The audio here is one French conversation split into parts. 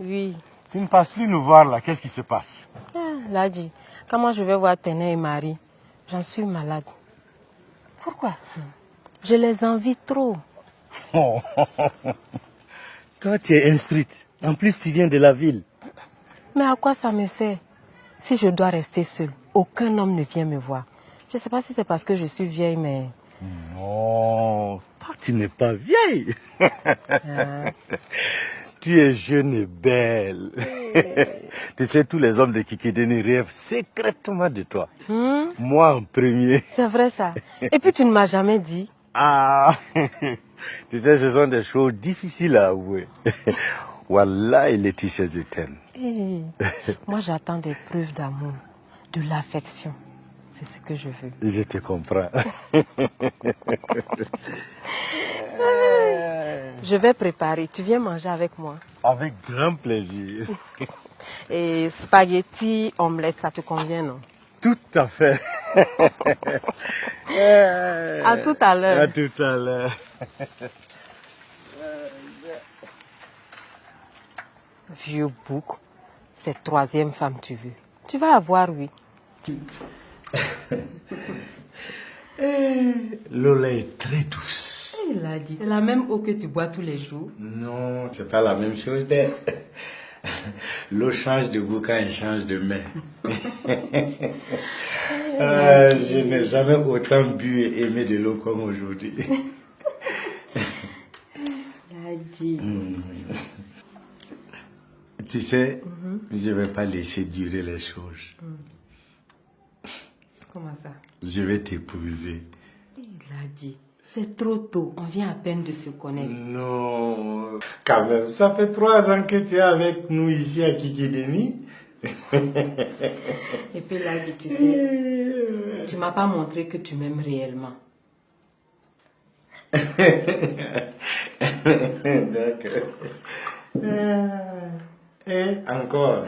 Oui. Tu ne passes plus nous voir là, qu'est-ce qui se passe? Ladji, comment je vais voir Téné et Marie? J'en suis malade. Pourquoi? Je les envie trop. Oh. Toi, tu es instruite. En plus, tu viens de la ville. Mais à quoi ça me sert? Si je dois rester seule, aucun homme ne vient me voir. Je ne sais pas si c'est parce que je suis vieille, mais... Non, toi, tu n'es pas vieille. Ah. Tu es jeune et belle. Tu sais, tous les hommes de Kikédéni rêvent secrètement de toi. Moi en premier. C'est vrai ça. Et puis tu ne m'as jamais dit. Ah, tu sais, ce sont des choses difficiles à avouer. Wallah, Laetitia, je t'aime. Hey, moi j'attends des preuves d'amour, de l'affection. C'est ce que je veux. Je te comprends. Je vais préparer. Tu viens manger avec moi. Avec grand plaisir. Et spaghetti, omelette, ça te convient, non? Tout à fait. À tout à l'heure. À tout à l'heure. Vieux bouc, c'est troisième femme tu veux. Tu vas avoir, oui. Lola est très douce. Il a dit. C'est la même eau que tu bois tous les jours. Non, c'est pas la même chose. L'eau change de goût quand elle change de main. Je n'ai jamais autant bu et aimé de l'eau comme aujourd'hui. Tu sais, je ne vais pas laisser durer les choses. Comment ça? Je vais t'épouser. Il a dit. C'est trop tôt, on vient à peine de se connaître. Non, quand même, ça fait 3 ans que tu es avec nous ici à Kikédéni. Et puis là, tu sais, tu m'as pas montré que tu m'aimes réellement. D'accord. Et encore.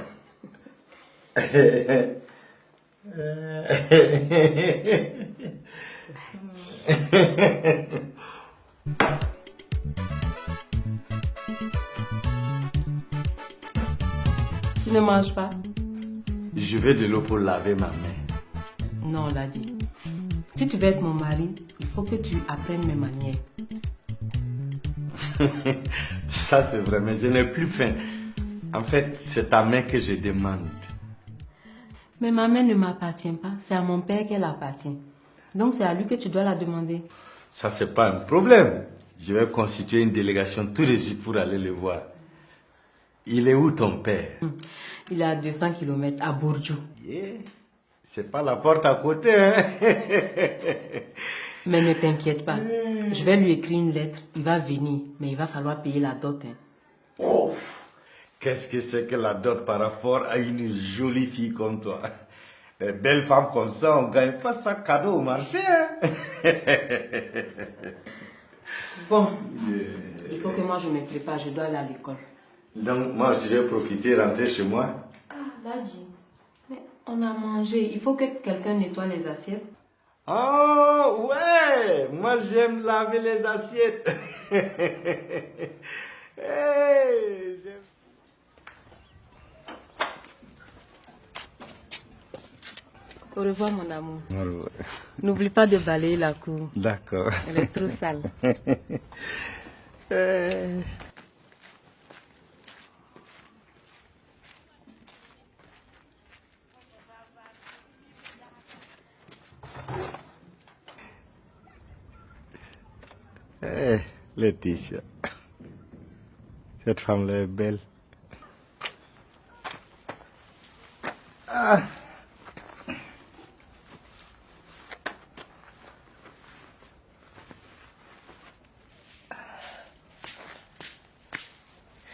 Tu ne manges pas? Je vais de l'eau pour laver ma main. Non, Ladji. Si tu veux être mon mari, il faut que tu apprennes mes manières. Ça c'est vrai, mais je n'ai plus faim. En fait, c'est ta main que je demande. Mais ma main ne m'appartient pas, c'est à mon père qu'elle appartient. Donc c'est à lui que tu dois la demander. Ça c'est pas un problème. Je vais constituer une délégation tout de suite pour aller le voir. Il est où ton père? Il est à 200 km à Bourdieu. Yeah. C'est pas la porte à côté, hein? Mais ne t'inquiète pas, je vais lui écrire une lettre, il va venir, mais il va falloir payer la dot. Hein. Oh, qu'est-ce que c'est que la dot par rapport à une jolie fille comme toi? Les belles femmes comme ça, on ne gagne pas ça cadeau au marché. Hein? Bon, il faut que moi je me prépare, je dois aller à l'école. Donc moi aussi je vais profiter, rentrer chez moi. Ah, Ladji, mais on a mangé, il faut que quelqu'un nettoie les assiettes. Oh, ouais, moi j'aime laver les assiettes. Hey, Au revoir mon amour. au revoir. N'oublie pas de balayer la cour. D'accord. Elle est trop sale. Laetitia, cette femme-là est belle. Ah.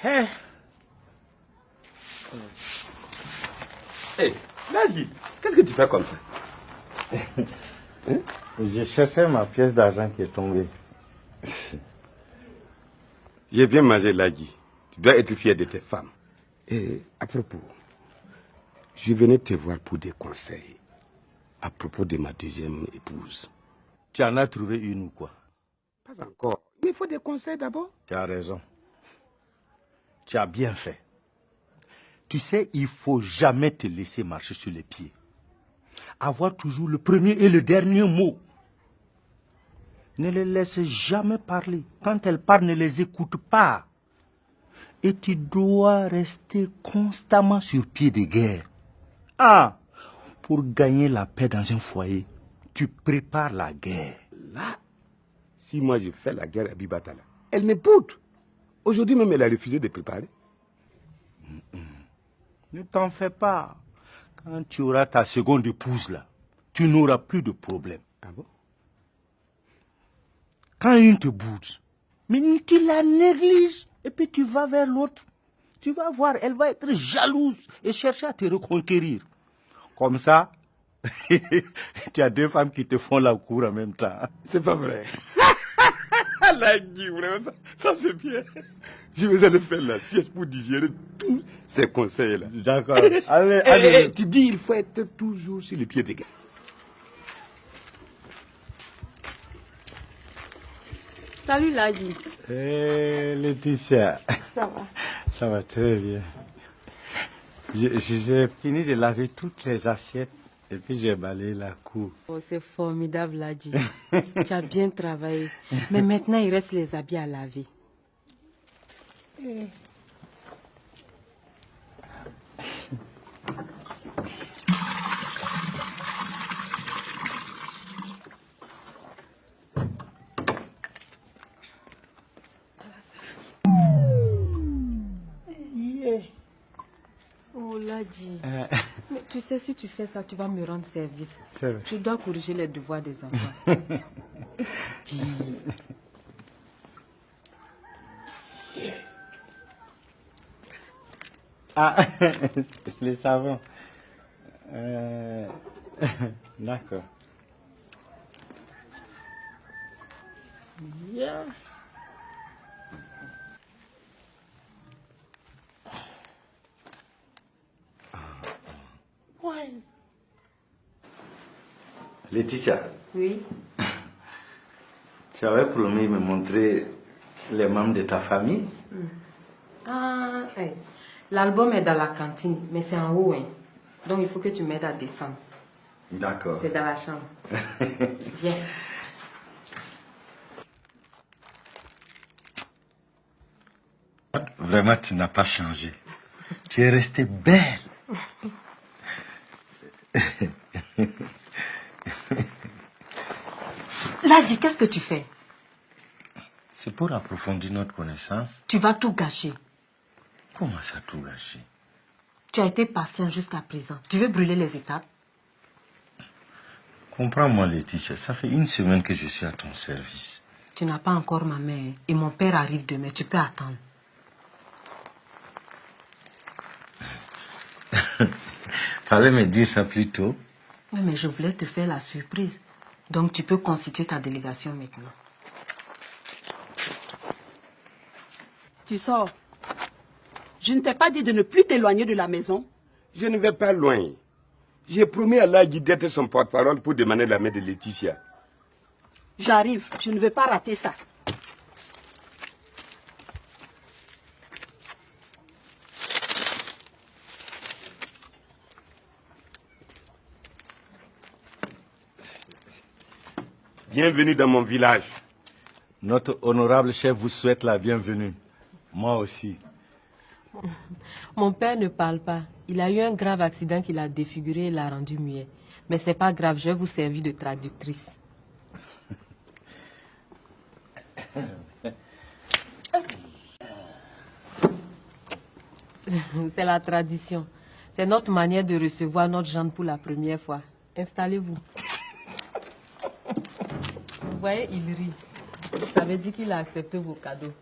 Hey. Hey, Ladji, qu'est-ce que tu fais comme ça? Je cherchais ma pièce d'argent qui est tombée. J'ai bien mangé, Ladji. Tu dois être fier de tes femmes. Et à propos, je venais te voir pour des conseils à propos de ma deuxième épouse. Tu en as trouvé une ou quoi? Pas encore. Mais il faut des conseils d'abord. Tu as raison. Tu as bien fait. Tu sais, il ne faut jamais te laisser marcher sur les pieds. Avoir toujours le premier et le dernier mot. Ne les laisse jamais parler. Quand elles parlent, ne les écoute pas. Et tu dois rester constamment sur pied de guerre. Ah, pour gagner la paix dans un foyer, tu prépares la guerre. Là, si moi je fais la guerre à Bibata, là, elle me poutre. Aujourd'hui même, elle a refusé de préparer. Ne t'en fais pas. Quand tu auras ta seconde épouse là, tu n'auras plus de problème. Ah bon? Quand une te bouge, mais tu la négliges et puis tu vas vers l'autre. Tu vas voir, elle va être jalouse et chercher à te reconquérir. Comme ça, tu as deux femmes qui te font la cour en même temps. C'est pas vrai. La Guy, vraiment, ça c'est bien. Je vais aller faire la sieste pour digérer tous ces conseils-là. D'accord. Allez. Tu dis il faut être toujours sur les pieds des gars. Salut Lagui. Laetitia. Ça va? Ça va très bien. J'ai fini de laver toutes les assiettes et puis j'ai balayé la cour. Oh, c'est formidable Lagui. Tu as bien travaillé. Mais maintenant, il reste les habits à laver. Oh Lagui. Mais tu sais, si tu fais ça, tu vas me rendre service. C'est vrai. Tu dois corriger les devoirs des enfants. Ah, les savons. D'accord. Yeah. Ouais. Laetitia, Oui. tu avais promis de me montrer les membres de ta famille. Ah, l'album est dans la cantine, mais c'est en haut. Hein. Donc il faut que tu m'aides à descendre. D'accord. C'est dans la chambre. Viens. Vraiment, tu n'as pas changé. Tu es restée belle. Lagui, qu'est-ce que tu fais? C'est pour approfondir notre connaissance. Tu vas tout gâcher. Comment ça tout gâché? Tu as été patient jusqu'à présent. Tu veux brûler les étapes? Comprends-moi, Laetitia, ça fait une semaine que je suis à ton service. Tu n'as pas encore ma mère et mon père arrive demain. Tu peux attendre. Fallait me dire ça plus tôt. Oui, mais je voulais te faire la surprise. Donc tu peux constituer ta délégation maintenant. Tu sors. Je ne t'ai pas dit de ne plus t'éloigner de la maison. Je ne vais pas loin. J'ai promis à Lagui d'être son porte-parole pour demander la main de Laetitia. J'arrive. Je ne vais pas rater ça. Bienvenue dans mon village. Notre honorable chef vous souhaite la bienvenue. Moi aussi. Mon père ne parle pas. Il a eu un grave accident qui l'a défiguré et l'a rendu muet. Mais c'est pas grave, je vais vous servir de traductrice. C'est la tradition. C'est notre manière de recevoir notre gendre pour la première fois. Installez-vous. Vous voyez, il rit. Ça veut dire qu'il a accepté vos cadeaux.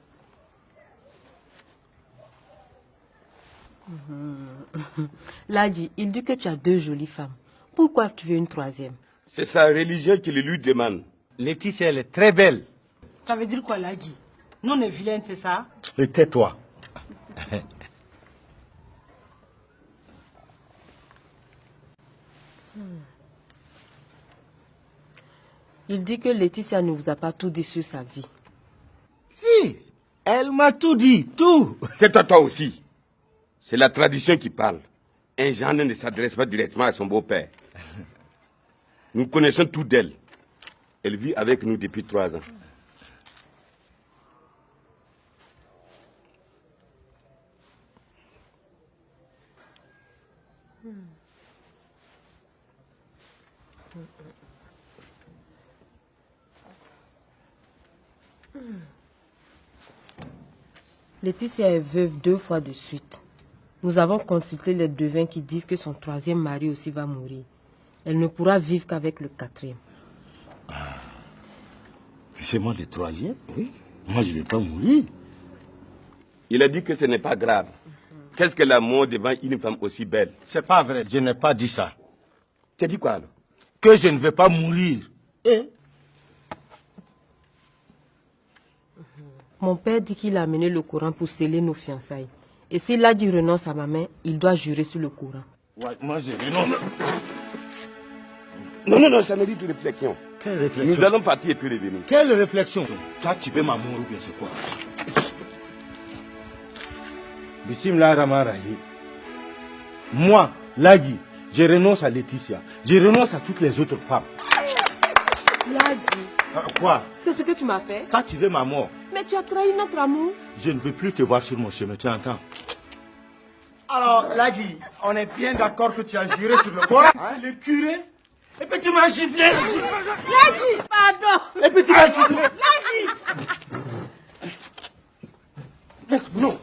Lagui, il dit que tu as 2 jolies femmes. Pourquoi tu veux une 3e? C'est sa religion qui le lui demande. Laetitia, elle est très belle. Ça veut dire quoi, Lagui? Nous, on est vilaines, c'est ça? Et tais-toi. Il dit que Laetitia ne vous a pas tout dit sur sa vie. Si, elle m'a tout dit, tout. Tais-toi toi aussi. C'est la tradition qui parle. Un gendre ne s'adresse pas directement à son beau-père. Nous connaissons tout d'elle. Elle vit avec nous depuis 3 ans. Laetitia est veuve 2 fois de suite. Nous avons consulté les devins qui disent que son 3e mari aussi va mourir. Elle ne pourra vivre qu'avec le 4e. C'est moi le 3e? Oui. Moi, je ne vais pas mourir. Il a dit que ce n'est pas grave. Qu'est-ce que la mort devant une femme aussi belle? C'est pas vrai, je n'ai pas dit ça. Tu as dit quoi alors? Que je ne vais pas mourir. Mon père dit qu'il a amené le Coran pour sceller nos fiançailles. Et s'il a dit renonce à ma main, il doit jurer sur le Coran. Ouais, moi, je renonce. Non, ça mérite réflexion. Quelle réflexion? Nous allons partir et puis revenir. Quelle réflexion? Toi, tu veux ma mort ou bien c'est quoi? Bismillah Rahman Rahim. Moi, Lagui, je renonce à Laetitia. Je renonce à toutes les autres femmes. Lagui. Quoi? C'est ce que tu m'as fait? Toi, tu veux ma mort. Mais tu as trahi notre amour. Je ne veux plus te voir sur mon chemin, tu entends? Alors, Lagui, on est bien d'accord que tu as juré sur le Coran? C'est le curé. Et puis tu m'as giflé. Lagui, pardon. Et puis tu m'as giflé. Lagui. Non.